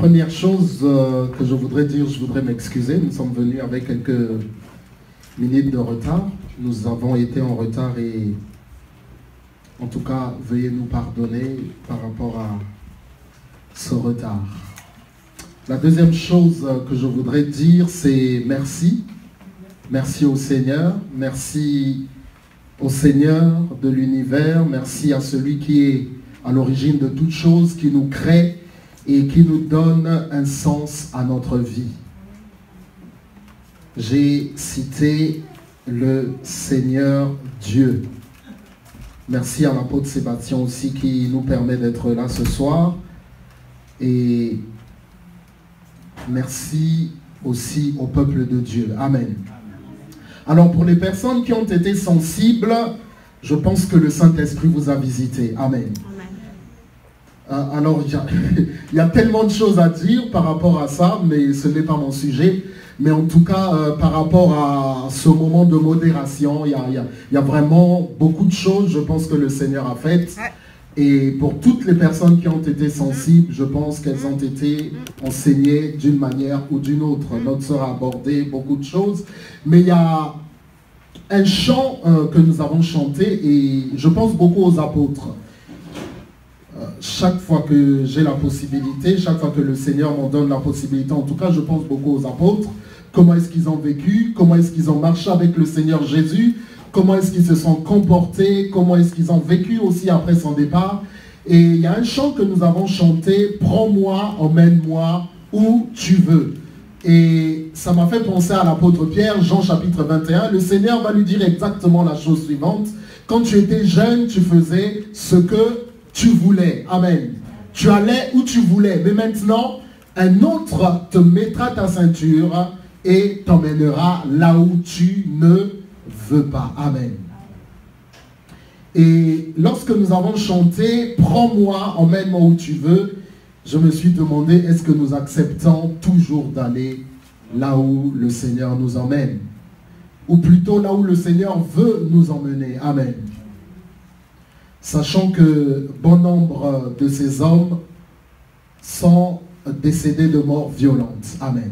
première chose que je voudrais dire, je voudrais m'excuser. Nous sommes venus avec quelques minutes de retard. Nous avons été en retard et en tout cas, veuillez nous pardonner par rapport à ce retard. La deuxième chose que je voudrais dire, c'est merci. Merci au Seigneur. Merci au Seigneur de l'univers. Merci à celui qui est à l'origine de toutes choses, qui nous crée et qui nous donne un sens à notre vie. J'ai cité le Seigneur Dieu. Merci à l'apôtre Sébastien aussi qui nous permet d'être là ce soir. Et merci aussi au peuple de Dieu. Amen. Alors pour les personnes qui ont été sensibles, je pense que le Saint-Esprit vous a visité. Amen. Alors il y a tellement de choses à dire par rapport à ça, mais ce n'est pas mon sujet. Mais en tout cas, par rapport à ce moment de modération, il y a vraiment beaucoup de choses, je pense, que le Seigneur a faites. Et pour toutes les personnes qui ont été sensibles, je pense qu'elles ont été enseignées d'une manière ou d'une autre. Notre sœur a abordé beaucoup de choses. Mais il y a un chant que nous avons chanté et je pense beaucoup aux apôtres. Chaque fois que j'ai la possibilité, chaque fois que le Seigneur m'en donne la possibilité, en tout cas je pense beaucoup aux apôtres, comment est-ce qu'ils ont vécu, comment est-ce qu'ils ont marché avec le Seigneur Jésus, comment est-ce qu'ils se sont comportés, comment est-ce qu'ils ont vécu aussi après son départ. Et il y a un chant que nous avons chanté, « Prends-moi, emmène-moi où tu veux ». Et ça m'a fait penser à l'apôtre Pierre, Jean chapitre 21, le Seigneur va lui dire exactement la chose suivante, « Quand tu étais jeune, tu faisais ce que tu voulais. Amen. Tu allais où tu voulais. Mais maintenant, un autre te mettra ta ceinture et t'emmènera là où tu ne veux pas. Amen. Et lorsque nous avons chanté « Prends-moi, emmène-moi où tu veux », je me suis demandé, est-ce que nous acceptons toujours d'aller là où le Seigneur nous emmène? Ou plutôt là où le Seigneur veut nous emmener. Amen. Sachant que bon nombre de ces hommes sont décédés de mort violente. Amen.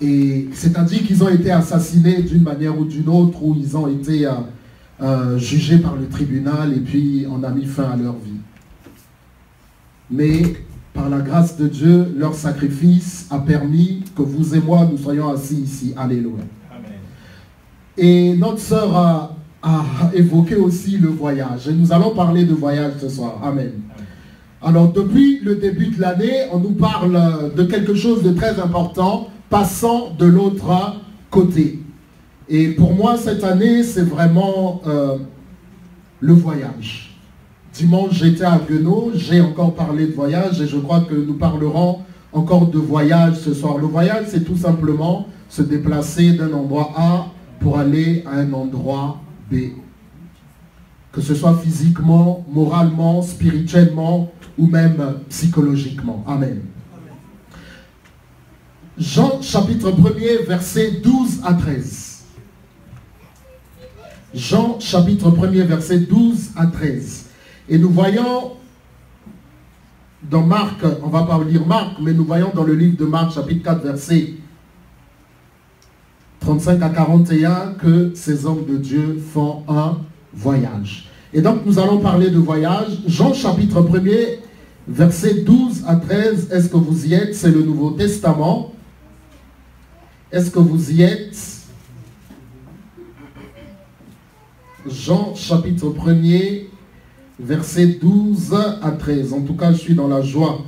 Et c'est-à-dire qu'ils ont été assassinés d'une manière ou d'une autre, ou ils ont été jugés par le tribunal et puis on a mis fin à leur vie. Mais par la grâce de Dieu, leur sacrifice a permis que vous et moi, nous soyons assis ici. Alléluia. Amen. Et notre sœur a évoqué aussi le voyage. Et nous allons parler de voyage ce soir. Amen. Alors, depuis le début de l'année, on nous parle de quelque chose de très important, passant de l'autre côté. Et pour moi, cette année, c'est vraiment le voyage. Dimanche, j'étais à Guenot, j'ai encore parlé de voyage et je crois que nous parlerons encore de voyage ce soir. Le voyage, c'est tout simplement se déplacer d'un endroit A pour aller à un endroit B. Que ce soit physiquement, moralement, spirituellement ou même psychologiquement. Amen. Jean chapitre 1er, versets 12 à 13. Jean chapitre 1er, versets 12 à 13. Et nous voyons dans Marc, on ne va pas lire Marc, mais nous voyons dans le livre de Marc chapitre 4, versets 35 à 41, que ces hommes de Dieu font un voyage. Et donc nous allons parler de voyage. Jean chapitre 1er, versets 12 à 13. Est-ce que vous y êtes? C'est le Nouveau Testament. Est-ce que vous y êtes? Jean chapitre 1er, versets 12 à 13. En tout cas, je suis dans la joie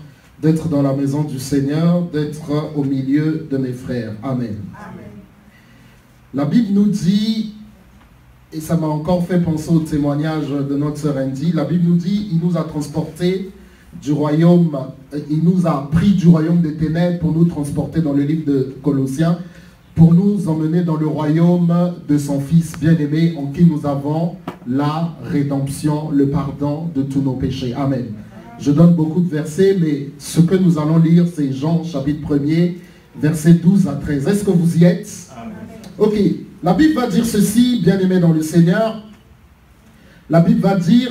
d'être dans la maison du Seigneur, d'être au milieu de mes frères. Amen. Amen. La Bible nous dit, et ça m'a encore fait penser au témoignage de notre sœur Andy, la Bible nous dit, il nous a transportés du royaume, il nous a pris du royaume des ténèbres pour nous transporter dans le livre de Colossiens, pour nous emmener dans le royaume de son Fils bien-aimé, en qui nous avons la rédemption, le pardon de tous nos péchés. Amen. Je donne beaucoup de versets, mais ce que nous allons lire, c'est Jean chapitre 1er, versets 12 à 13. Est-ce que vous y êtes? Amen. Ok. La Bible va dire ceci, bien-aimé dans le Seigneur. La Bible va dire,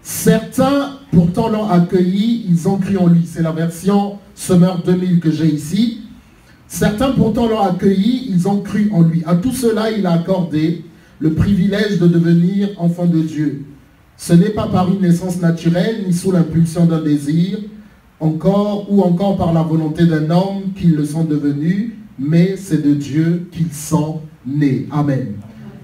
Certains, pourtant, l'ont accueilli, ils ont cru en lui. C'est la version Summer 2000 que j'ai ici. Certains, pourtant, l'ont accueilli, ils ont cru en lui. À tout cela, il a accordé le privilège de devenir enfant de Dieu. Ce n'est pas par une naissance naturelle, ni sous l'impulsion d'un désir, ou encore par la volonté d'un homme qu'ils le sont devenus, mais c'est de Dieu qu'ils sont nés. Amen.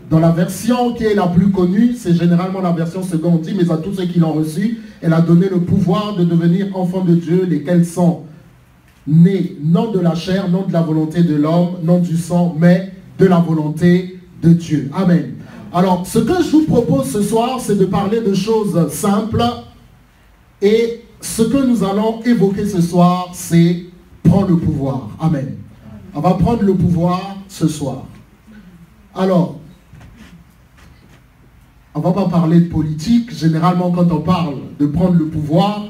Dans la version qui est la plus connue, c'est généralement la version seconde, dit, mais à tous ceux qui l'ont reçu, elle a donné le pouvoir de devenir enfants de Dieu, lesquels sont nés non de la chair, non de la volonté de l'homme, non du sang, mais de la volonté de Dieu. Amen. Alors, ce que je vous propose ce soir, c'est de parler de choses simples. Et ce que nous allons évoquer ce soir, c'est prendre le pouvoir. Amen. On va prendre le pouvoir ce soir. Alors, on ne va pas parler de politique. Généralement, quand on parle de prendre le pouvoir,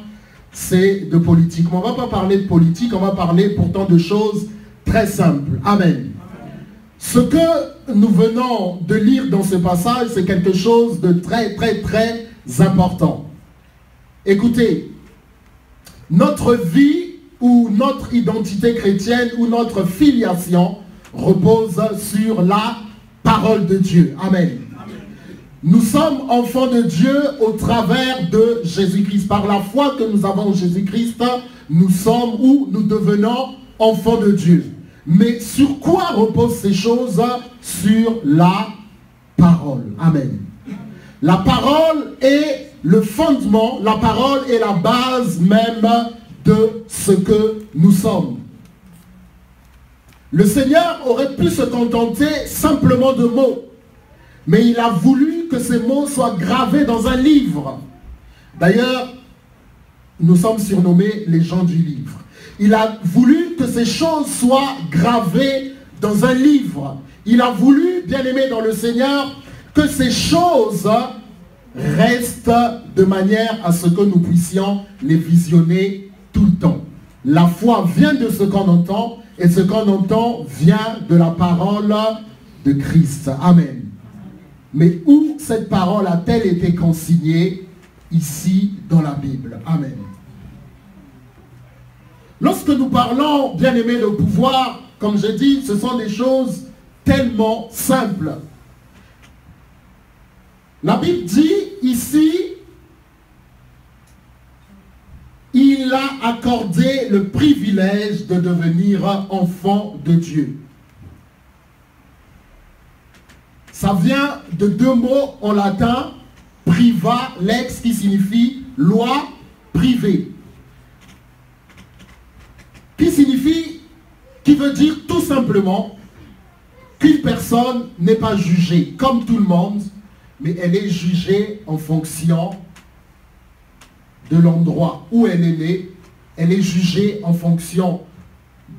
c'est de politique. Mais on ne va pas parler de politique, on va parler pourtant de choses très simples. Amen. Ce que nous venons de lire dans ce passage, c'est quelque chose de très, très, très important. Écoutez, notre vie ou notre identité chrétienne ou notre filiation repose sur la parole de Dieu. Amen. Nous sommes enfants de Dieu au travers de Jésus-Christ. Par la foi que nous avons en Jésus-Christ, nous sommes ou nous devenons enfants de Dieu. Mais sur quoi reposent ces choses? Sur la parole. Amen. La parole est le fondement, la parole est la base même de ce que nous sommes. Le Seigneur aurait pu se contenter simplement de mots. Mais il a voulu que ces mots soient gravés dans un livre. D'ailleurs, nous sommes surnommés les gens du livre. Il a voulu que ces choses soient gravées dans un livre. Il a voulu, bien aimé dans le Seigneur, que ces choses restent de manière à ce que nous puissions les visionner tout le temps. La foi vient de ce qu'on entend, et ce qu'on entend vient de la parole de Christ. Amen. Mais où cette parole a-t-elle été consignée? Ici, dans la Bible. Amen. Lorsque nous parlons, bien aimé, de pouvoir, comme j'ai dit, ce sont des choses tellement simples. La Bible dit ici, il a accordé le privilège de devenir enfant de Dieu. Ça vient de deux mots en latin, priva, lex, qui signifie loi privée. Qui veut dire tout simplement qu'une personne n'est pas jugée comme tout le monde, mais elle est jugée en fonction de l'endroit où elle est née. Elle est jugée en fonction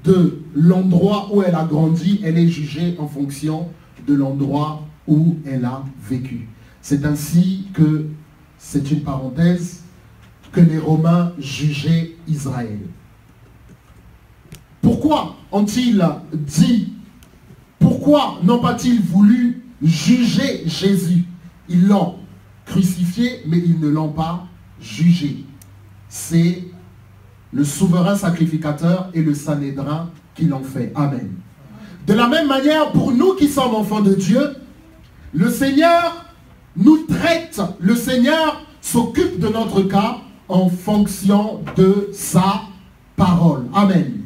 de l'endroit où elle a grandi. Elle est jugée en fonction de l'endroit où elle a vécu. C'est ainsi que, c'est une parenthèse, que les Romains jugeaient Israël. Pourquoi ont-ils dit, pourquoi n'ont pas-ils voulu juger Jésus? Ils l'ont crucifié, mais ils ne l'ont pas jugé. C'est le souverain sacrificateur et le Sanhédrin qui l'ont fait. Amen. De la même manière, pour nous qui sommes enfants de Dieu, le Seigneur nous traite, le Seigneur s'occupe de notre cas en fonction de sa parole. Amen.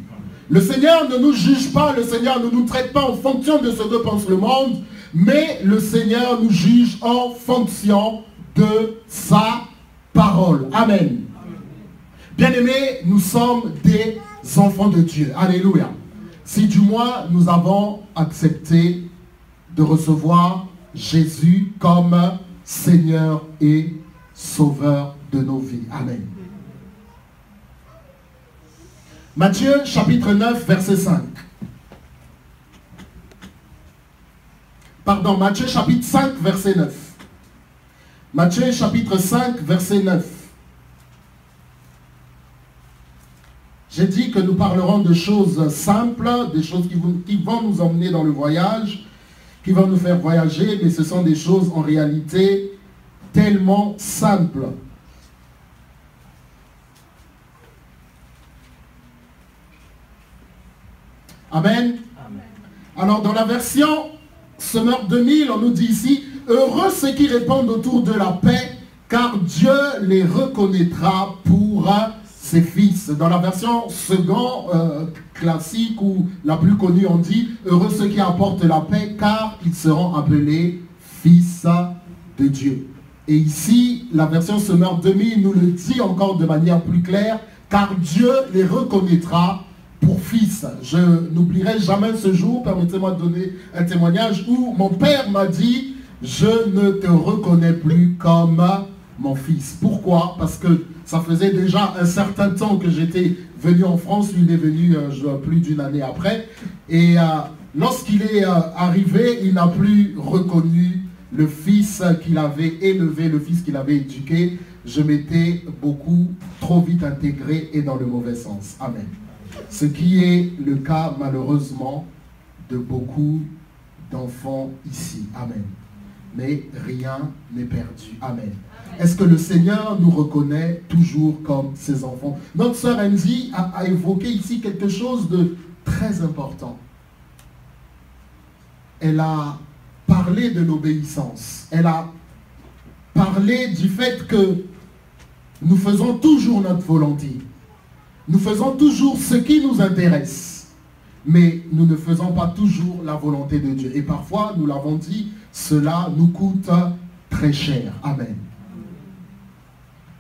Le Seigneur ne nous juge pas, le Seigneur ne nous traite pas en fonction de ce que pense le monde, mais le Seigneur nous juge en fonction de sa parole. Amen. Bien-aimés, nous sommes des enfants de Dieu. Alléluia. Si du moins nous avons accepté de recevoir Jésus comme Seigneur et Sauveur de nos vies. Amen. Matthieu chapitre 9 verset 5. Pardon, Matthieu chapitre 5 verset 9. Matthieu chapitre 5 verset 9. J'ai dit que nous parlerons de choses simples, des choses qui vont nous emmener dans le voyage, qui vont nous faire voyager, mais ce sont des choses en réalité tellement simples. Amen. Alors dans la version Summer 2000, on nous dit ici, heureux ceux qui répandent autour de la paix, car Dieu les reconnaîtra pour ses fils. Dans la version second classique ou la plus connue, on dit, heureux ceux qui apportent la paix, car ils seront appelés fils de Dieu. Et ici, la version Summer 2000 nous le dit encore de manière plus claire, car Dieu les reconnaîtra pour fils. Je n'oublierai jamais ce jour, permettez-moi de donner un témoignage, où mon père m'a dit, je ne te reconnais plus comme mon fils. Pourquoi? Parce que ça faisait déjà un certain temps que j'étais venu en France, lui il est venu plus d'une année après, et lorsqu'il est arrivé, il n'a plus reconnu le fils qu'il avait élevé, le fils qu'il avait éduqué. Je m'étais beaucoup trop vite intégré et dans le mauvais sens. Amen. Ce qui est le cas malheureusement de beaucoup d'enfants ici. Amen. Mais rien n'est perdu. Amen. Est-ce que le Seigneur nous reconnaît toujours comme ses enfants? Notre sœur Andy a évoqué ici quelque chose de très important. Elle a parlé de l'obéissance. Elle a parlé du fait que nous faisons toujours notre volonté. Nous faisons toujours ce qui nous intéresse. Mais nous ne faisons pas toujours la volonté de Dieu. Et parfois, nous l'avons dit, cela nous coûte très cher. Amen.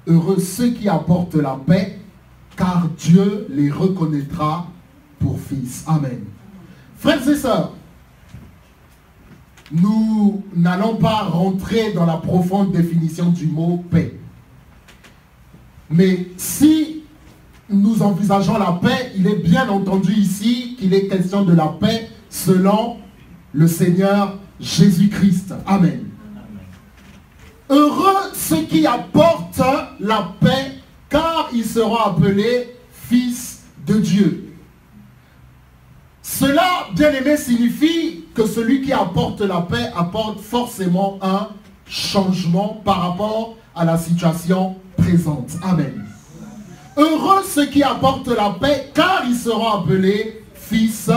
Heureux ceux qui apportent la paix, car Dieu les reconnaîtra pour fils. Amen. Frères et sœurs, nous n'allons pas rentrer dans la profonde définition du mot paix. Mais si nous envisageons la paix, il est bien entendu ici qu'il est question de la paix selon le Seigneur Jésus-Christ. Amen. Heureux ceux qui apportent la paix, car ils seront appelés fils de Dieu. Cela, bien aimé, signifie que celui qui apporte la paix apporte forcément un changement par rapport à la situation présente. Amen. Heureux ceux qui apportent la paix, car ils seront appelés fils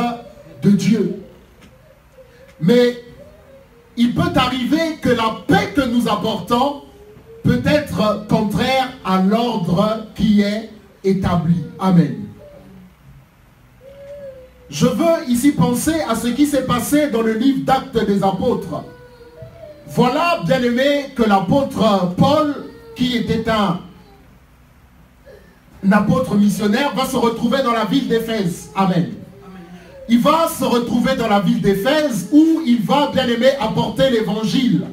de Dieu. Mais il peut arriver que la paix que nous apportons peut être contraire à l'ordre qui est établi. Amen. Je veux ici penser à ce qui s'est passé dans le livre d'Actes des Apôtres. Voilà, bien aimé, que l'apôtre Paul, qui était un apôtre missionnaire, va se retrouver dans la ville d'Éphèse. Amen. Il va se retrouver dans la ville d'Éphèse où il va, bien aimé, apporter l'évangile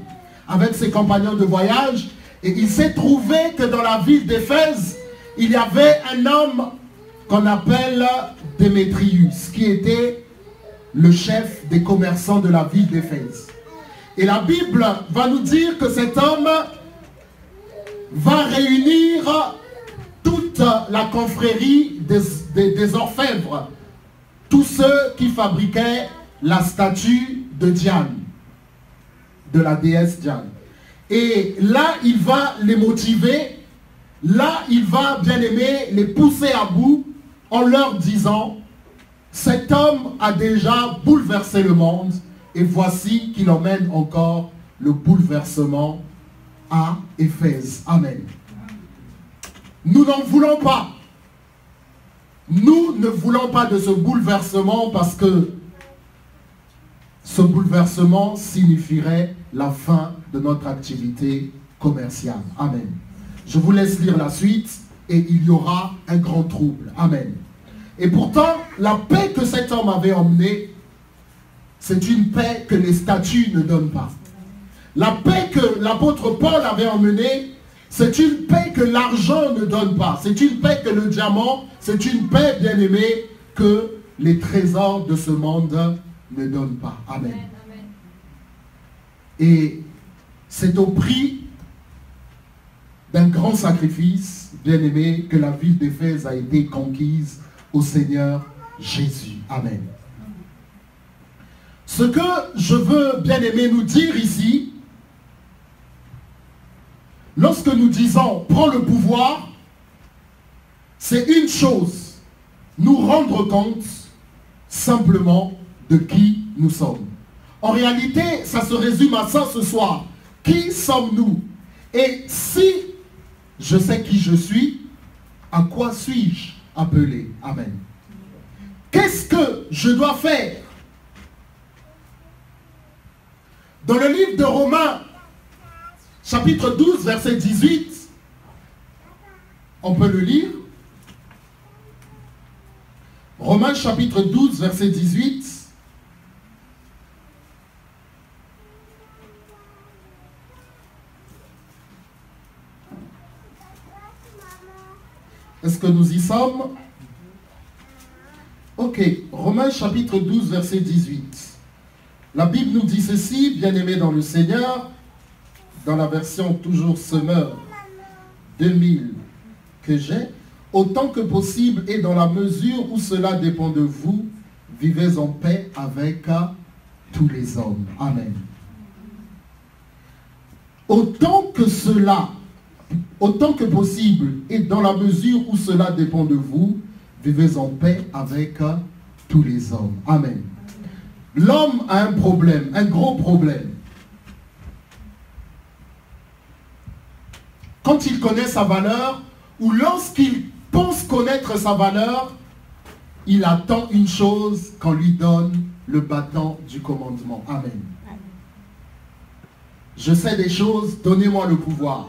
avec ses compagnons de voyage. Et il s'est trouvé que dans la ville d'Éphèse, il y avait un homme qu'on appelle Démétrius, qui était le chef des commerçants de la ville d'Éphèse. Et la Bible va nous dire que cet homme va réunir toute la confrérie des orfèvres, tous ceux qui fabriquaient la statue de Diane, de la déesse Diane. Et là, il va les motiver, là, il va, bien aimer, les pousser à bout en leur disant, cet homme a déjà bouleversé le monde et voici qu'il emmène encore le bouleversement à Éphèse. Amen. Nous n'en voulons pas. Nous ne voulons pas de ce bouleversement parce que ce bouleversement signifierait la fin de notre activité commerciale. Amen. Je vous laisse lire la suite et il y aura un grand trouble. Amen. Et pourtant, la paix que cet homme avait emmenée, c'est une paix que les statues ne donnent pas. La paix que l'apôtre Paul avait emmenée, c'est une paix que l'argent ne donne pas. C'est une paix que le diamant, c'est une paix, bien aimée, que les trésors de ce monde ne donnent pas. Amen. Et c'est au prix d'un grand sacrifice, bien aimé, que la ville d'Éphèse a été conquise au Seigneur Jésus. Amen. Ce que je veux, bien aimé, nous dire ici, lorsque nous disons « prends le pouvoir », c'est une chose, nous rendre compte, simplement de qui nous sommes. En réalité, ça se résume à ça ce soir. Qui sommes-nous? Et si je sais qui je suis, à quoi suis-je appelé? Amen. Qu'est-ce que je dois faire? Dans le livre de Romains, chapitre 12, verset 18, on peut le lire. Romains chapitre 12, verset 18. Est-ce que nous y sommes? Ok, Romains chapitre 12, verset 18. La Bible nous dit ceci, bien-aimés dans le Seigneur, dans la version toujours Semeur 2000 que j'ai, autant que possible et dans la mesure où cela dépend de vous, vivez en paix avec tous les hommes. Amen. Autant que possible et dans la mesure où cela dépend de vous, vivez en paix avec tous les hommes. Amen. L'homme a un problème, un gros problème. Quand il connaît sa valeur, ou lorsqu'il pense connaître sa valeur, il attend une chose qu'on lui donne le bâton du commandement. Amen. Je sais des choses, donnez-moi le pouvoir.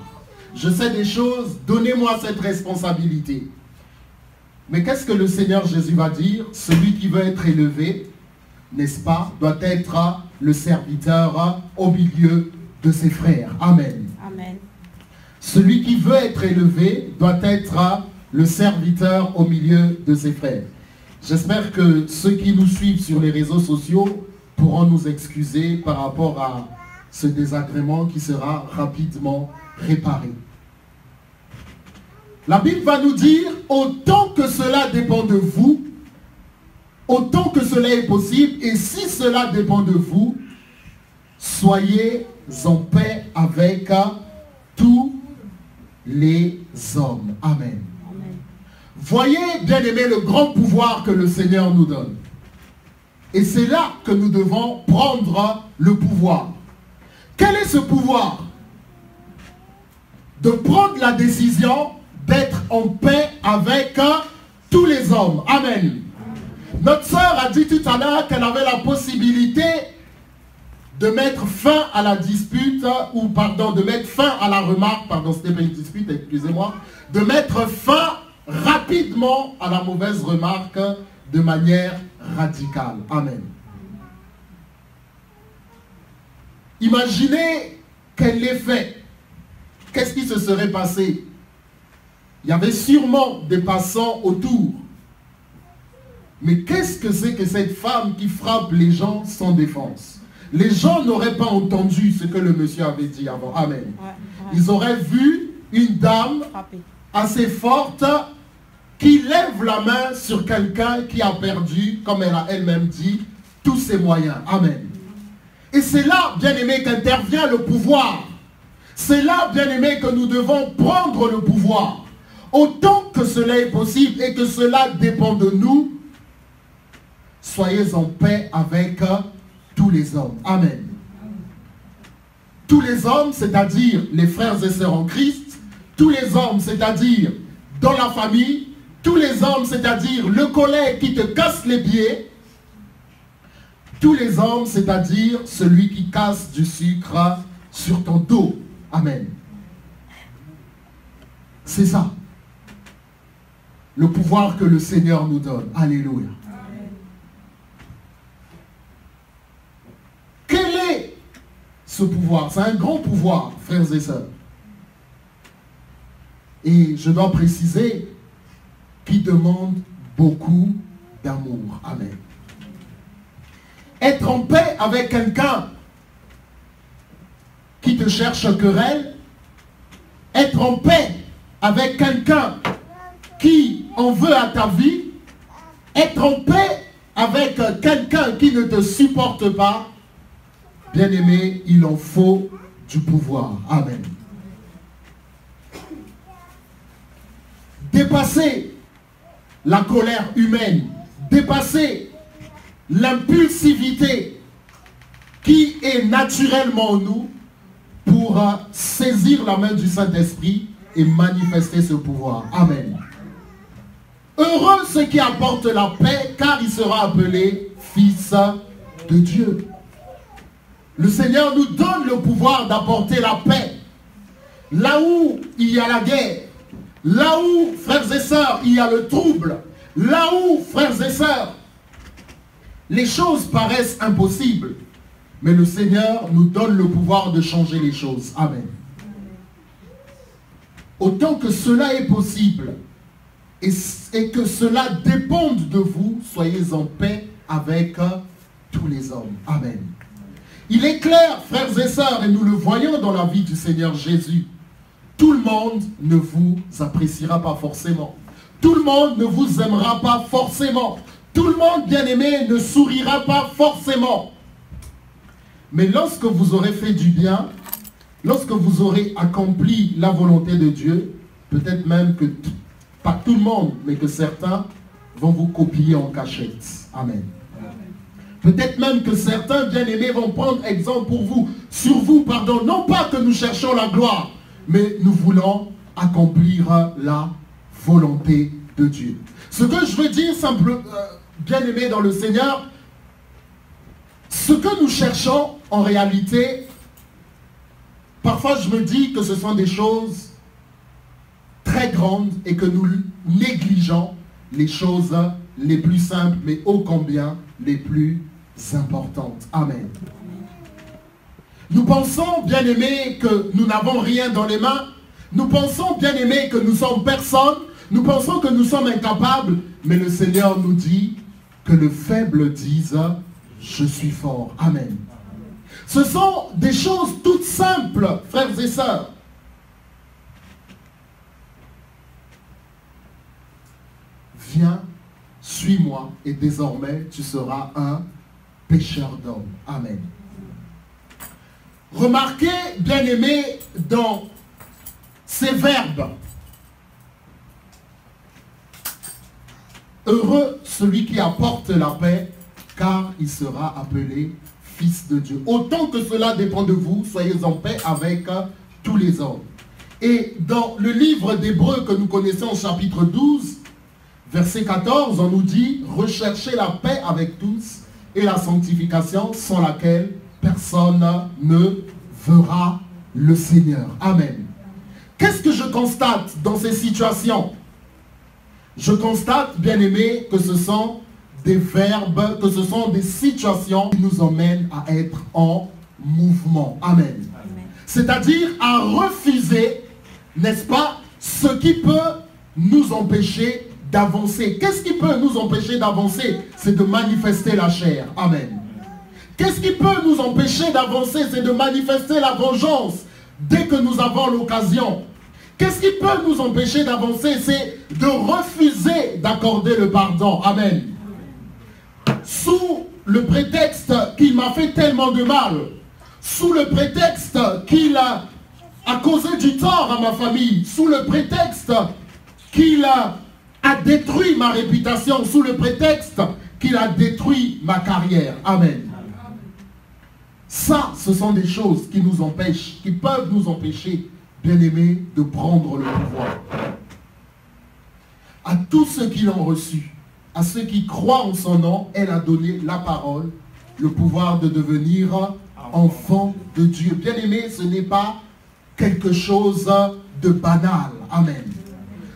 Je sais des choses, donnez-moi cette responsabilité. Mais qu'est-ce que le Seigneur Jésus va dire? Celui qui veut être élevé, n'est-ce pas, doit être le serviteur au milieu de ses frères. Amen. Amen. Celui qui veut être élevé doit être le serviteur au milieu de ses frères. J'espère que ceux qui nous suivent sur les réseaux sociaux pourront nous excuser par rapport à ce désagrément qui sera rapidement réparé. La Bible va nous dire, autant que cela dépend de vous, autant que cela est possible, et si cela dépend de vous, soyez en paix avec tous les hommes. Amen. Amen. Voyez, bien-aimés, le grand pouvoir que le Seigneur nous donne. Et c'est là que nous devons prendre le pouvoir. Quel est ce pouvoir? De prendre la décision d'être en paix avec tous les hommes. Amen. Notre sœur a dit tout à l'heure qu'elle avait la possibilité de mettre fin à la dispute, ou pardon, de mettre fin à la remarque, pardon, c'était pas une dispute, excusez-moi, de mettre fin rapidement à la mauvaise remarque de manière radicale. Amen. Imaginez qu'elle l'ait fait. Qu'est-ce qui se serait passé? Il y avait sûrement des passants autour. Mais qu'est-ce que c'est que cette femme qui frappe les gens sans défense? Les gens n'auraient pas entendu ce que le monsieur avait dit avant. Amen. Ils auraient vu une dame assez forte qui lève la main sur quelqu'un qui a perdu, comme elle a elle-même dit, tous ses moyens. Amen. Et c'est là, bien-aimé, qu'intervient le pouvoir. C'est là, bien-aimé, que nous devons prendre le pouvoir. Autant que cela est possible et que cela dépend de nous, soyez en paix avec tous les hommes. Amen. Tous les hommes, c'est-à-dire les frères et sœurs en Christ. Tous les hommes, c'est-à-dire dans la famille. Tous les hommes, c'est-à-dire le collègue qui te casse les pieds. Tous les hommes, c'est-à-dire celui qui casse du sucre sur ton dos. Amen. C'est ça. Le pouvoir que le Seigneur nous donne. Alléluia. Quel est ce pouvoir? C'est un grand pouvoir, frères et sœurs. Et je dois préciser qu'il demande beaucoup d'amour. Amen. Être en paix avec quelqu'un qui te cherche querelle, être en paix avec quelqu'un qui en veut à ta vie, être en paix avec quelqu'un qui ne te supporte pas, bien-aimé, il en faut du pouvoir. Amen. Dépasser la colère humaine, dépasser l'impulsivité qui est naturellement en nous pour saisir la main du Saint-Esprit et manifester ce pouvoir. Amen. Heureux ceux qui apportent la paix, car il sera appelé fils de Dieu. Le Seigneur nous donne le pouvoir d'apporter la paix. Là où il y a la guerre, là où, frères et sœurs, il y a le trouble, là où, frères et sœurs, les choses paraissent impossibles, mais le Seigneur nous donne le pouvoir de changer les choses. Amen. Autant que cela est possible et que cela dépende de vous, soyez en paix avec tous les hommes. Amen. Il est clair, frères et sœurs, et nous le voyons dans la vie du Seigneur Jésus, tout le monde ne vous appréciera pas forcément. Tout le monde ne vous aimera pas forcément. Tout le monde, bien-aimé, ne sourira pas forcément. Mais lorsque vous aurez fait du bien, lorsque vous aurez accompli la volonté de Dieu, peut-être même que, pas tout le monde, mais que certains vont vous copier en cachette. Amen. Peut-être même que certains bien-aimés vont prendre exemple sur vous, pardon. Non pas que nous cherchons la gloire, mais nous voulons accomplir la volonté de Dieu. Ce que je veux dire, bien-aimés dans le Seigneur, ce que nous cherchons, en réalité, parfois je me dis que ce sont des choses très grandes et que nous négligeons les choses les plus simples, mais ô combien les plus importantes. Amen. Nous pensons, bien-aimés, que nous n'avons rien dans les mains. Nous pensons, bien-aimés, que nous sommes personne. Nous pensons que nous sommes incapables. Mais le Seigneur nous dit que le faible dise « Je suis fort ». Amen. Ce sont des choses toutes simples, frères et sœurs. Viens, suis-moi, et désormais tu seras un pécheur d'hommes. Amen. Remarquez, bien-aimés, dans ces verbes. Heureux celui qui apporte la paix, car il sera appelé fils de Dieu. Autant que cela dépend de vous, soyez en paix avec tous les hommes. Et dans le livre d'Hébreux que nous connaissons, chapitre 12, verset 14, on nous dit « Recherchez la paix avec tous et la sanctification sans laquelle personne ne verra le Seigneur. » Amen. Qu'est-ce que je constate dans ces situations? Je constate, bien aimé, que ce sont des verbes, que ce sont des situations qui nous emmènent à être en mouvement. Amen. C'est-à-dire à refuser, n'est-ce pas, ce qui peut nous empêcher d'avancer. Qu'est-ce qui peut nous empêcher d'avancer? C'est de manifester la chair. Amen. Qu'est-ce qui peut nous empêcher d'avancer? C'est de manifester la vengeance dès que nous avons l'occasion. Qu'est-ce qui peut nous empêcher d'avancer? C'est de refuser d'accorder le pardon. Amen. Sous le prétexte qu'il m'a fait tellement de mal, sous le prétexte qu'il a causé du tort à ma famille, sous le prétexte qu'il a détruit ma réputation, sous le prétexte qu'il a détruit ma carrière. Amen. Ça, ce sont des choses qui nous empêchent, qui peuvent nous empêcher, bien-aimés, de prendre le pouvoir. À tous ceux qui l'ont reçu, à ceux qui croient en son nom, elle a donné la parole, le pouvoir de devenir enfant de Dieu. Bien-aimés, ce n'est pas quelque chose de banal. Amen.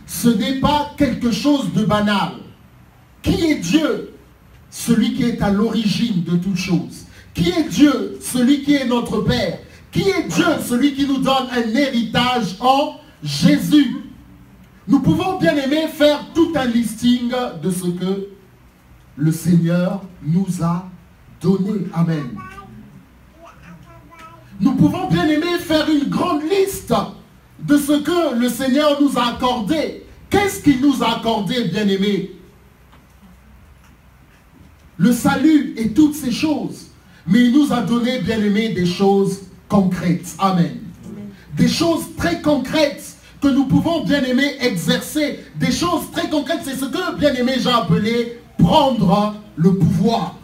Ce n'est pas quelque chose de banal. Qui est Dieu? Celui qui est à l'origine de toutes choses. Qui est Dieu? Celui qui est notre Père. Qui est Dieu? Celui qui nous donne un héritage en Jésus. Nous pouvons, bien aimer, faire tout un listing de ce que le Seigneur nous a donné. Amen. Nous pouvons, bien aimer, faire une grande liste de ce que le Seigneur nous a accordé. Qu'est-ce qu'il nous a accordé, bien aimé? Le salut et toutes ces choses. Mais il nous a donné, bien aimé, des choses concrètes. Amen. Des choses très concrètes que nous pouvons, bien aimé, exercer. Des choses très concrètes. C'est ce que, bien aimé, j'ai appelé prendre le pouvoir.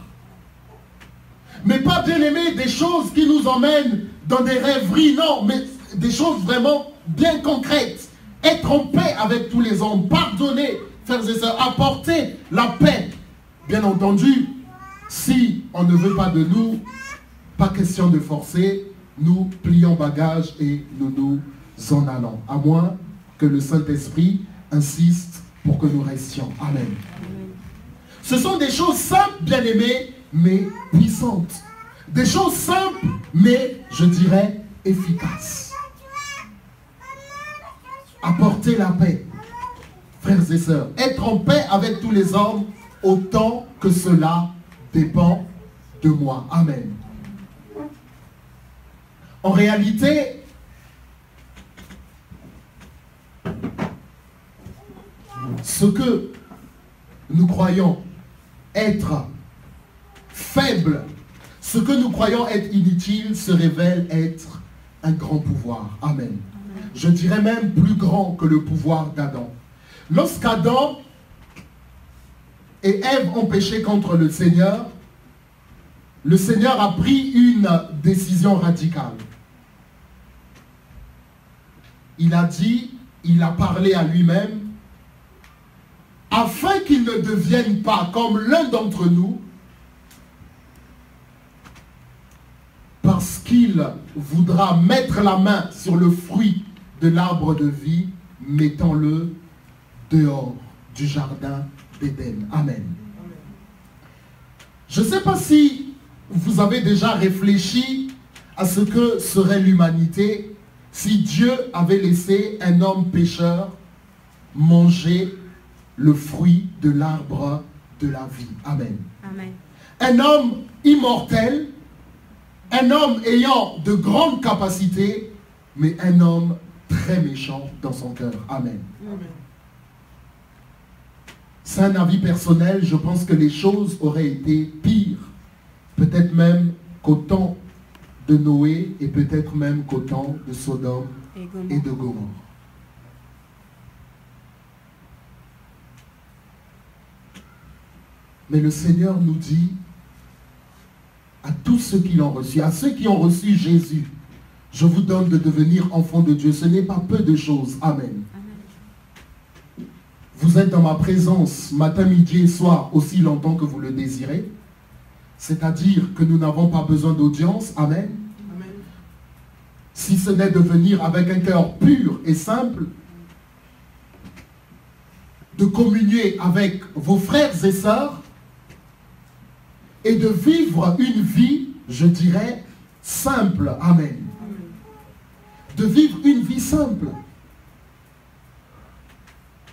Mais pas, bien aimé, des choses qui nous emmènent dans des rêveries, non, mais des choses vraiment bien concrètes. Être en paix avec tous les hommes, pardonner, frères et sœurs, apporter la paix. Bien entendu, si on ne veut pas de nous, pas question de forcer, nous plions bagages et nous nous en allons. À moins que le Saint-Esprit insiste pour que nous restions. Amen. Ce sont des choses simples, bien aimées, mais puissantes. Des choses simples, mais je dirais efficaces. Apporter la paix, frères et sœurs. Être en paix avec tous les hommes, autant que cela dépend de moi. Amen. En réalité, ce que nous croyons être faible, ce que nous croyons être inutile, se révèle être un grand pouvoir. Amen. Je dirais même plus grand que le pouvoir d'Adam. Lorsqu'Adam et Ève ont péché contre le Seigneur a pris une décision radicale. Il a dit, il a parlé à lui-même, afin qu'il ne devienne pas comme l'un d'entre nous, parce qu'il voudra mettre la main sur le fruit de l'arbre de vie, mettant-le dehors du jardin d'Éden. Amen. Je ne sais pas si vous avez déjà réfléchi à ce que serait l'humanité si Dieu avait laissé un homme pécheur manger le fruit de l'arbre de la vie. Amen. Amen. Un homme immortel, un homme ayant de grandes capacités, mais un homme très méchant dans son cœur. Amen. Amen. C'est un avis personnel, je pense que les choses auraient été pires. Peut-être même qu'au temps de Noé et peut-être même qu'au temps de Sodome et de Gomorrhe. Mais le Seigneur nous dit à tous ceux qui l'ont reçu, à ceux qui ont reçu Jésus, je vous donne de devenir enfants de Dieu. Ce n'est pas peu de choses. Amen. Vous êtes dans ma présence matin, midi et soir aussi longtemps que vous le désirez. C'est-à-dire que nous n'avons pas besoin d'audience. Amen. Amen. Si ce n'est de venir avec un cœur pur et simple, de communier avec vos frères et sœurs et de vivre une vie, je dirais, simple. Amen. De vivre une vie simple.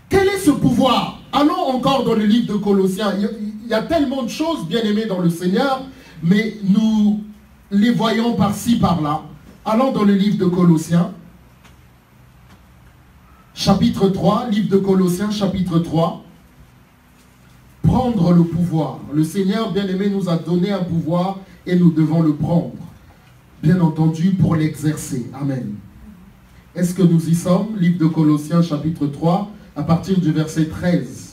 Quel est ce pouvoir? Allons encore dans le livre de Colossiens. Il y a tellement de choses bien aimées dans le Seigneur, mais nous les voyons par-ci, par-là. Allons dans le livre de Colossiens, chapitre 3, livre de Colossiens, chapitre 3. Prendre le pouvoir. Le Seigneur, bien aimé, nous a donné un pouvoir et nous devons le prendre. Bien entendu, pour l'exercer. Amen. Est-ce que nous y sommes? Livre de Colossiens, chapitre 3, à partir du verset 13.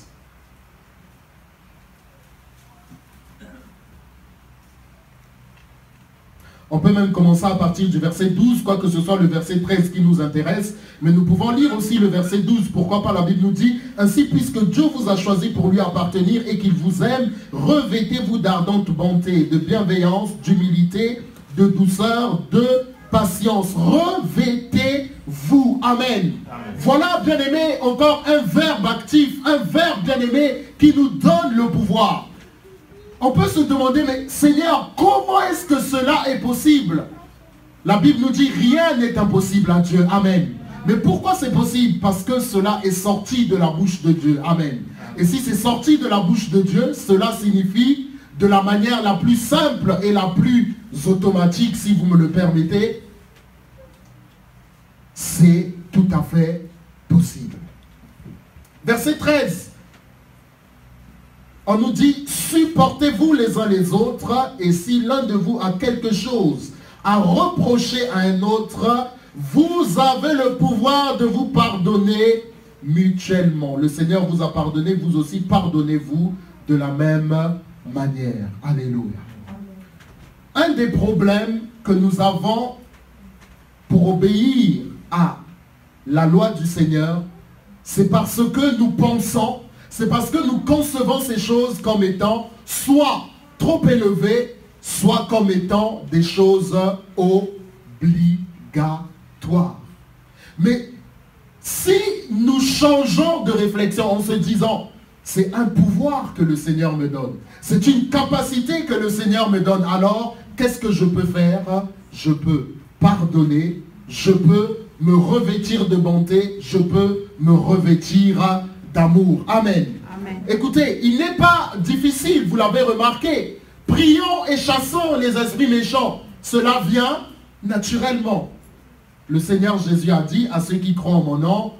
On peut même commencer à partir du verset 12, quoique ce soit le verset 13 qui nous intéresse, mais nous pouvons lire aussi le verset 12. Pourquoi pas? La Bible nous dit, ainsi puisque Dieu vous a choisi pour lui appartenir et qu'il vous aime, revêtez-vous d'ardente bonté, de bienveillance, d'humilité, de douceur, de patience. Revêtez-vous. Amen. Amen. Voilà, bien aimé, encore un verbe actif, un verbe bien aimé qui nous donne le pouvoir. On peut se demander, mais Seigneur, comment est-ce que cela est possible? La Bible nous dit, rien n'est impossible à Dieu. Amen. Mais pourquoi c'est possible? Parce que cela est sorti de la bouche de Dieu. Amen. Et si c'est sorti de la bouche de Dieu, cela signifie de la manière la plus simple et la plus automatique, si vous me le permettez, c'est tout à fait possible. Verset 13. On nous dit, supportez-vous les uns les autres, et si l'un de vous a quelque chose à reprocher à un autre, vous avez le pouvoir de vous pardonner mutuellement. Le Seigneur vous a pardonné, vous aussi pardonnez-vous de la même manière. Alléluia. un des problèmes que nous avons pour obéir à la loi du Seigneur, c'est parce que nous pensons, c'est parce que nous concevons ces choses comme étant soit trop élevées, soit comme étant des choses obligatoires. Mais si nous changeons de réflexion en se disant, c'est un pouvoir que le Seigneur me donne, c'est une capacité que le Seigneur me donne, alors qu'est-ce que je peux faire? Je peux pardonner, je peux me revêtir de bonté, je peux me revêtir d'amour. Amen. Amen. Écoutez, il n'est pas difficile, vous l'avez remarqué. Prions et chassons les esprits méchants. Cela vient naturellement. Le Seigneur Jésus a dit à ceux qui croient en mon nom,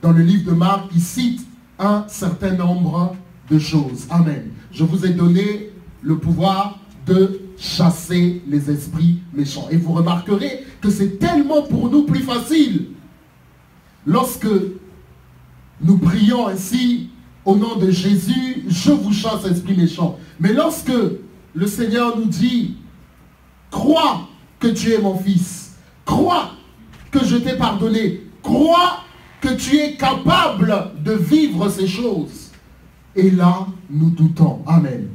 dans le livre de Marc, il cite un certain nombre de choses. Amen. Je vous ai donné le pouvoir de chasser les esprits méchants. Et vous remarquerez que c'est tellement pour nous plus facile lorsque nous prions ainsi au nom de Jésus, je vous chasse esprits méchants. Mais lorsque le Seigneur nous dit, crois que tu es mon fils, crois que je t'ai pardonné, crois que tu es capable de vivre ces choses. Et là, nous doutons. Amen.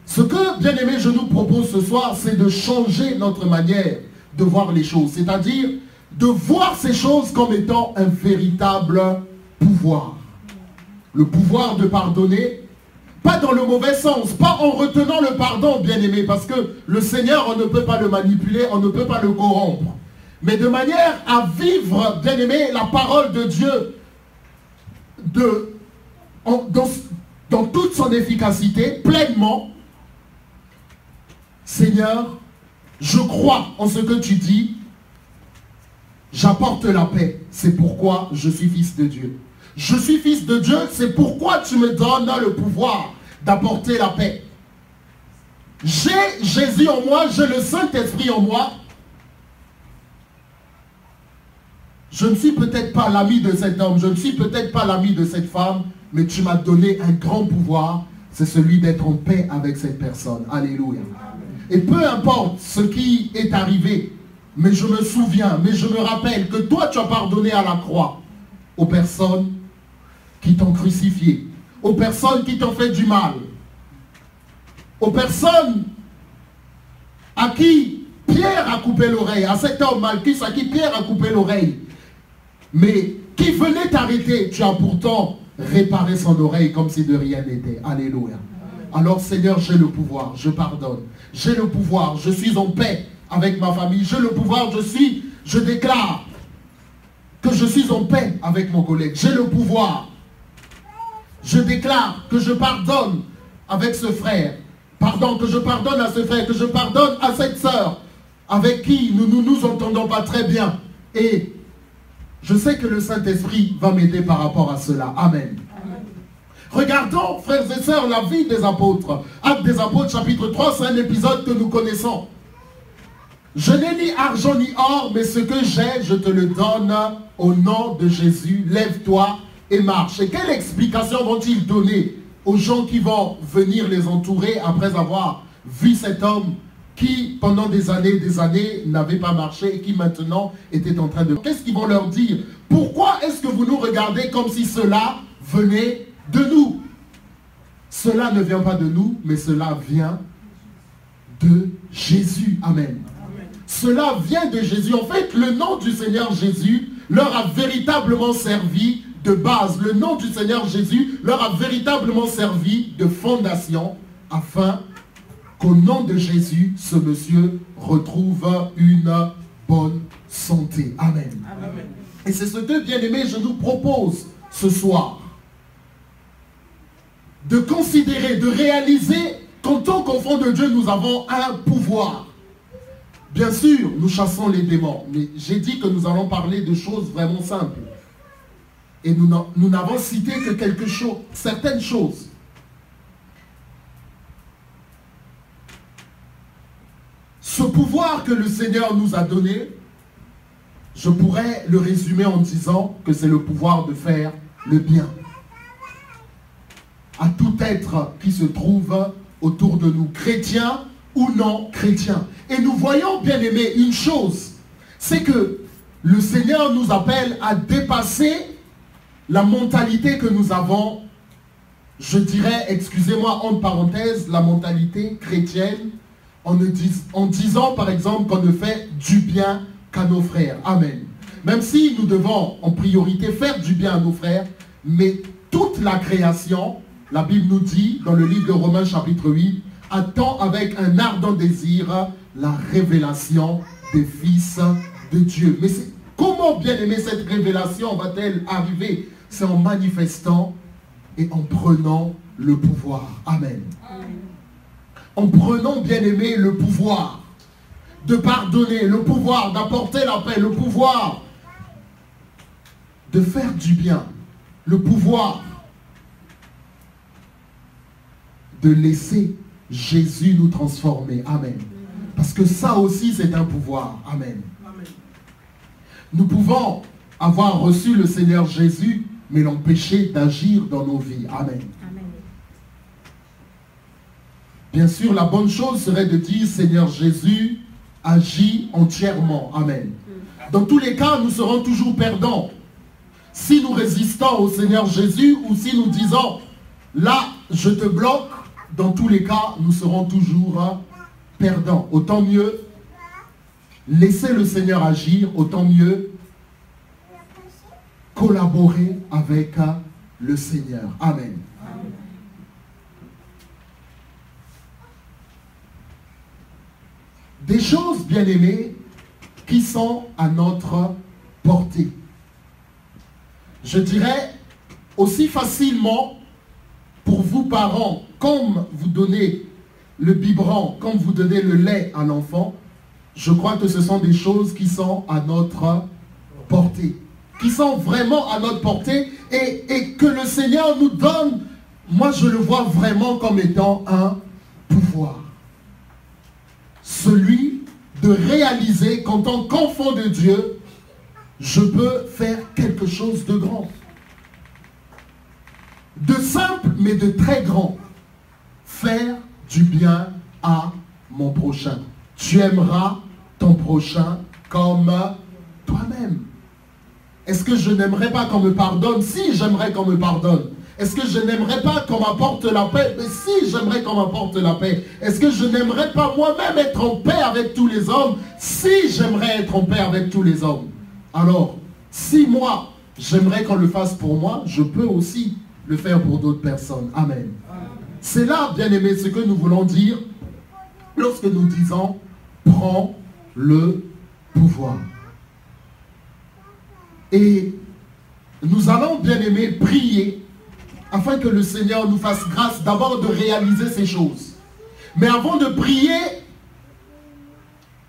Ce que, bien aimé, je nous propose ce soir, c'est de changer notre manière de voir les choses. C'est-à-dire de voir ces choses comme étant un véritable pouvoir. Le pouvoir de pardonner, pas dans le mauvais sens, pas en retenant le pardon, bien aimé, parce que le Seigneur, on ne peut pas le manipuler, on ne peut pas le corrompre. Mais de manière à vivre, bien aimé, la parole de Dieu dans toute son efficacité, pleinement. Seigneur, je crois en ce que tu dis, j'apporte la paix, c'est pourquoi je suis fils de Dieu. Je suis fils de Dieu, c'est pourquoi tu me donnes le pouvoir d'apporter la paix. J'ai Jésus en moi, j'ai le Saint-Esprit en moi. Je ne suis peut-être pas l'ami de cet homme, je ne suis peut-être pas l'ami de cette femme, mais tu m'as donné un grand pouvoir, c'est celui d'être en paix avec cette personne. Alléluia. Et peu importe ce qui est arrivé, mais je me souviens, mais je me rappelle que toi tu as pardonné à la croix aux personnes qui t'ont crucifié, aux personnes qui t'ont fait du mal, aux personnes à qui Pierre a coupé l'oreille, à cet homme Malchus à qui Pierre a coupé l'oreille, mais qui venait t'arrêter, tu as pourtant réparé son oreille comme si de rien n'était. Alléluia. Alors Seigneur, j'ai le pouvoir, je pardonne. J'ai le pouvoir, je suis en paix avec ma famille. J'ai le pouvoir, je déclare que je suis en paix avec mon collègue. J'ai le pouvoir. Je déclare que je pardonne avec ce frère. Pardon, que je pardonne à ce frère, que je pardonne à cette sœur avec qui nous ne nous entendons pas très bien. Et je sais que le Saint-Esprit va m'aider par rapport à cela. Amen. Regardons, frères et sœurs, la vie des apôtres. Actes des apôtres, chapitre 3, c'est un épisode que nous connaissons. Je n'ai ni argent ni or, mais ce que j'ai, je te le donne au nom de Jésus. Lève-toi et marche. Et quelle explication vont-ils donner aux gens qui vont venir les entourer après avoir vu cet homme qui, pendant des années, n'avait pas marché et qui maintenant était en train de... Qu'est-ce qu'ils vont leur dire? Pourquoi est-ce que vous nous regardez comme si cela venait de nous? Cela ne vient pas de nous, mais cela vient de Jésus. Amen. Amen. Cela vient de Jésus. En fait, le nom du Seigneur Jésus leur a véritablement servi de base. Le nom du Seigneur Jésus leur a véritablement servi de fondation afin qu'au nom de Jésus, ce monsieur retrouve une bonne santé. Amen. Amen. Et c'est ce que, bien aimé, je nous propose ce soir. De considérer, de réaliser qu'en tant qu'enfants de Dieu, nous avons un pouvoir. Bien sûr, nous chassons les démons, mais j'ai dit que nous allons parler de choses vraiment simples. Et nous n'avons cité que quelque chose, certaines choses. Ce pouvoir que le Seigneur nous a donné, je pourrais le résumer en disant que c'est le pouvoir de faire le bien à tout être qui se trouve autour de nous, chrétien ou non chrétiens. Et nous voyons, bien aimés, une chose, c'est que le Seigneur nous appelle à dépasser la mentalité que nous avons, je dirais, excusez-moi, entre parenthèses, la mentalité chrétienne, en disant par exemple qu'on ne fait du bien qu'à nos frères. Amen. Même si nous devons en priorité faire du bien à nos frères, mais toute la création, la Bible nous dit dans le livre de Romains chapitre 8, attend avec un ardent désir la révélation des fils de Dieu. Mais comment, bien aimé, cette révélation va-t-elle arriver? C'est en manifestant et en prenant le pouvoir. Amen. En prenant, bien aimé, le pouvoir de pardonner, le pouvoir d'apporter la paix, le pouvoir de faire du bien, le pouvoir de laisser Jésus nous transformer. Amen. Parce que ça aussi, c'est un pouvoir. Amen. Nous pouvons avoir reçu le Seigneur Jésus, mais l'empêcher d'agir dans nos vies. Amen. Bien sûr, la bonne chose serait de dire, Seigneur Jésus, agis entièrement. Amen. Dans tous les cas, nous serons toujours perdants. Si nous résistons au Seigneur Jésus ou si nous disons, là, je te bloque, dans tous les cas, nous serons toujours perdants. Autant mieux laisser le Seigneur agir, autant mieux collaborer avec le Seigneur. Amen. Des choses, bien aimées, qui sont à notre portée. Je dirais aussi facilement pour vous parents, comme vous donnez le biberon, comme vous donnez le lait à l'enfant, je crois que ce sont des choses qui sont à notre portée, qui sont vraiment à notre portée et que le Seigneur nous donne, moi je le vois vraiment comme étant un pouvoir. Celui de réaliser qu'en tant qu'enfant de Dieu, je peux faire quelque chose de grand. De simple, mais de très grand. Faire du bien à mon prochain. Tu aimeras ton prochain comme toi-même. Est-ce que je n'aimerais pas qu'on me pardonne? Si, j'aimerais qu'on me pardonne. Est-ce que je n'aimerais pas qu'on m'apporte la paix? Mais si, j'aimerais qu'on m'apporte la paix. Est-ce que je n'aimerais pas moi-même être en paix avec tous les hommes? Si, j'aimerais être en paix avec tous les hommes. Alors, si moi, j'aimerais qu'on le fasse pour moi, je peux aussi le faire pour d'autres personnes. Amen. C'est là, bien aimé, ce que nous voulons dire lorsque nous disons « prends le pouvoir ». Et nous allons, bien aimé, prier afin que le Seigneur nous fasse grâce d'abord de réaliser ces choses. Mais avant de prier,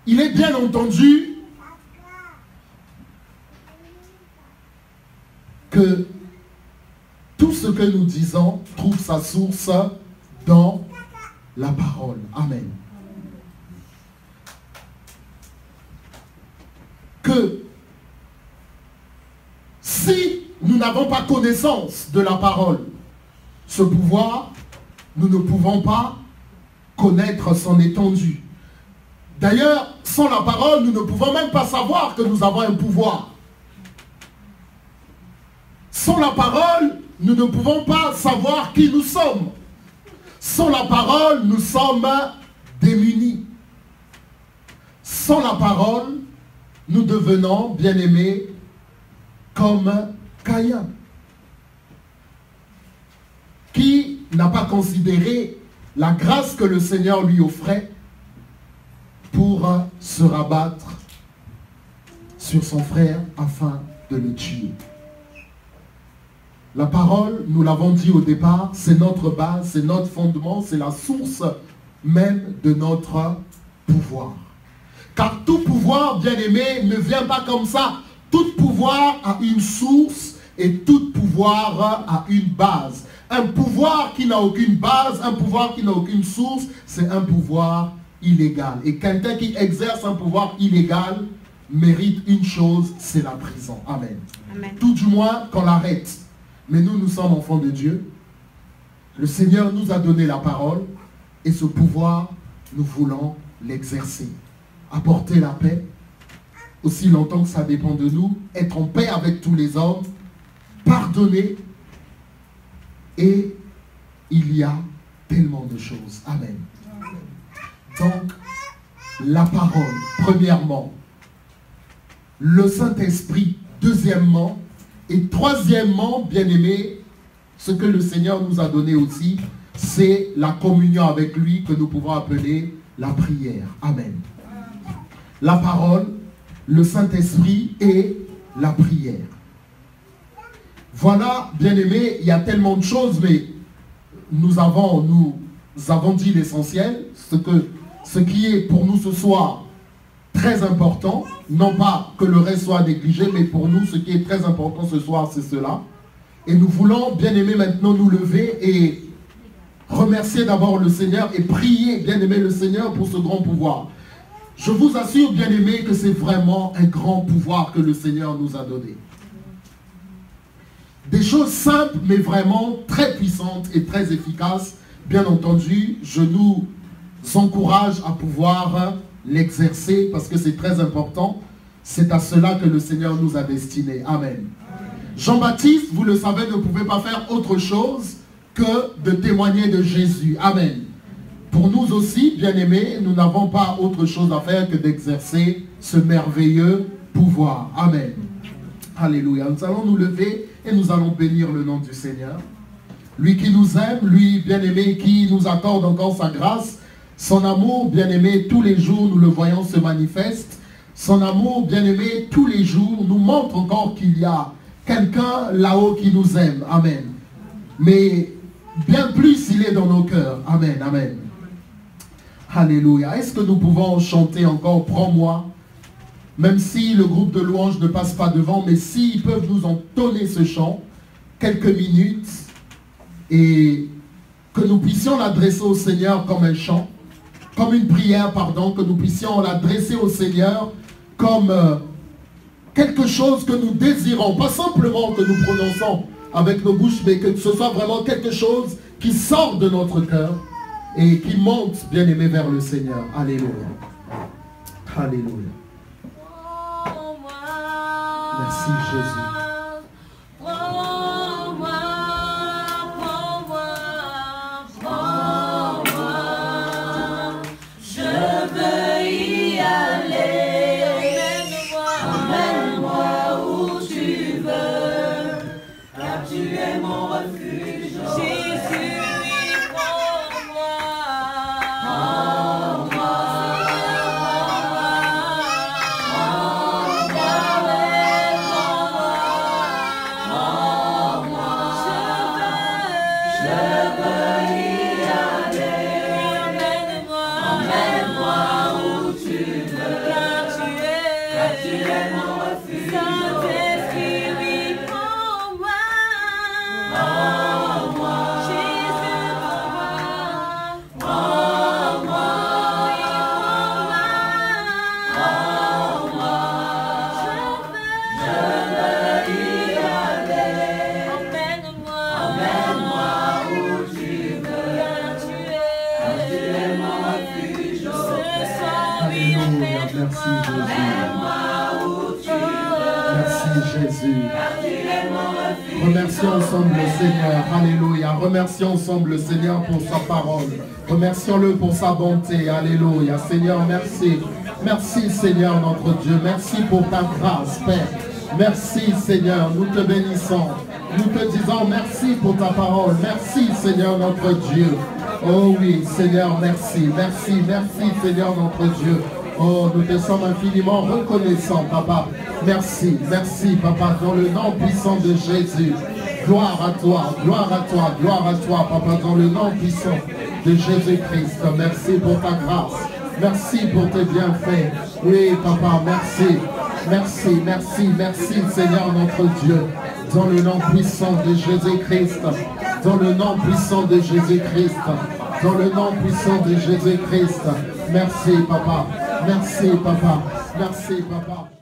il est bien entendu que tout ce que nous disons trouve sa source dans la parole. Amen. Que si nous n'avons pas connaissance de la parole, ce pouvoir, nous ne pouvons pas connaître son étendue. D'ailleurs, sans la parole, nous ne pouvons même pas savoir que nous avons un pouvoir. Sans la parole, nous ne pouvons pas savoir qui nous sommes. Sans la parole, nous sommes démunis. Sans la parole, nous devenons, bien-aimés, comme Caïn, qui n'a pas considéré la grâce que le Seigneur lui offrait pour se rabattre sur son frère afin de le tuer. La parole, nous l'avons dit au départ, c'est notre base, c'est notre fondement, c'est la source même de notre pouvoir. Car tout pouvoir, bien-aimé, ne vient pas comme ça. Tout pouvoir a une source et tout pouvoir a une base. Un pouvoir qui n'a aucune base, un pouvoir qui n'a aucune source, c'est un pouvoir illégal. Et quelqu'un qui exerce un pouvoir illégal mérite une chose, c'est la prison. Amen. Amen. Tout du moins qu'on l'arrête. Mais nous, nous sommes enfants de Dieu. Le Seigneur nous a donné la parole et ce pouvoir, nous voulons l'exercer. Apporter la paix, aussi longtemps que ça dépend de nous, être en paix avec tous les hommes, pardonner, et il y a tellement de choses. Amen. Donc, la parole, premièrement, le Saint-Esprit, deuxièmement, et troisièmement, bien-aimés, ce que le Seigneur nous a donné aussi, c'est la communion avec lui que nous pouvons appeler la prière. Amen. La parole, le Saint-Esprit et la prière. Voilà, bien-aimés, il y a tellement de choses, mais nous avons dit l'essentiel, ce qui est pour nous ce soir très important, non pas que le reste soit négligé, mais pour nous, ce qui est très important ce soir, c'est cela. Et nous voulons, bien-aimés, maintenant nous lever et remercier d'abord le Seigneur et prier, bien-aimé, le Seigneur pour ce grand pouvoir. Je vous assure, bien-aimé, que c'est vraiment un grand pouvoir que le Seigneur nous a donné. Des choses simples, mais vraiment très puissantes et très efficaces. Bien entendu, je nous encourage à pouvoir l'exercer parce que c'est très important. C'est à cela que le Seigneur nous a destinés. Amen. Jean-Baptiste, vous le savez, ne pouvait pas faire autre chose que de témoigner de Jésus. Amen. Pour nous aussi, bien-aimés, nous n'avons pas autre chose à faire que d'exercer ce merveilleux pouvoir. Amen. Alléluia. Nous allons nous lever et nous allons bénir le nom du Seigneur. Lui qui nous aime, lui, bien-aimé, qui nous accorde encore sa grâce, son amour, bien-aimé, tous les jours, nous le voyons se manifeste. Son amour, bien-aimé, tous les jours, nous montre encore qu'il y a quelqu'un là-haut qui nous aime. Amen. Mais bien plus, il est dans nos cœurs. Amen, amen. Alléluia. Est-ce que nous pouvons chanter encore « Prends-moi » même si le groupe de louanges ne passe pas devant, mais s'ils peuvent nous entonner ce chant, quelques minutes, et que nous puissions l'adresser au Seigneur comme un chant, comme une prière, pardon, que nous puissions l'adresser au Seigneur comme quelque chose que nous désirons, pas simplement que nous prononçons avec nos bouches, mais que ce soit vraiment quelque chose qui sort de notre cœur et qui monte, bien aimé, vers le Seigneur. Alléluia. Alléluia. Merci Jésus. Remercions ensemble le Seigneur, alléluia. Remercions ensemble le Seigneur pour sa parole. Remercions-le pour sa bonté, alléluia. Seigneur, merci. Merci Seigneur notre Dieu. Merci pour ta grâce, Père. Merci Seigneur, nous te bénissons. Nous te disons merci pour ta parole. Merci Seigneur notre Dieu. Oh oui Seigneur, merci. Merci, merci Seigneur notre Dieu. Oh, nous te sommes infiniment reconnaissants, Papa. Merci, merci, Papa, dans le nom puissant de Jésus. Gloire à toi, gloire à toi, gloire à toi, Papa, dans le nom puissant de Jésus-Christ. Merci pour ta grâce. Merci pour tes bienfaits. Oui, Papa, merci. Merci, merci, merci, Seigneur notre Dieu. Dans le nom puissant de Jésus-Christ. Dans le nom puissant de Jésus-Christ. Dans le nom puissant de Jésus-Christ. Merci, Papa. Merci, Papa. Merci, Papa.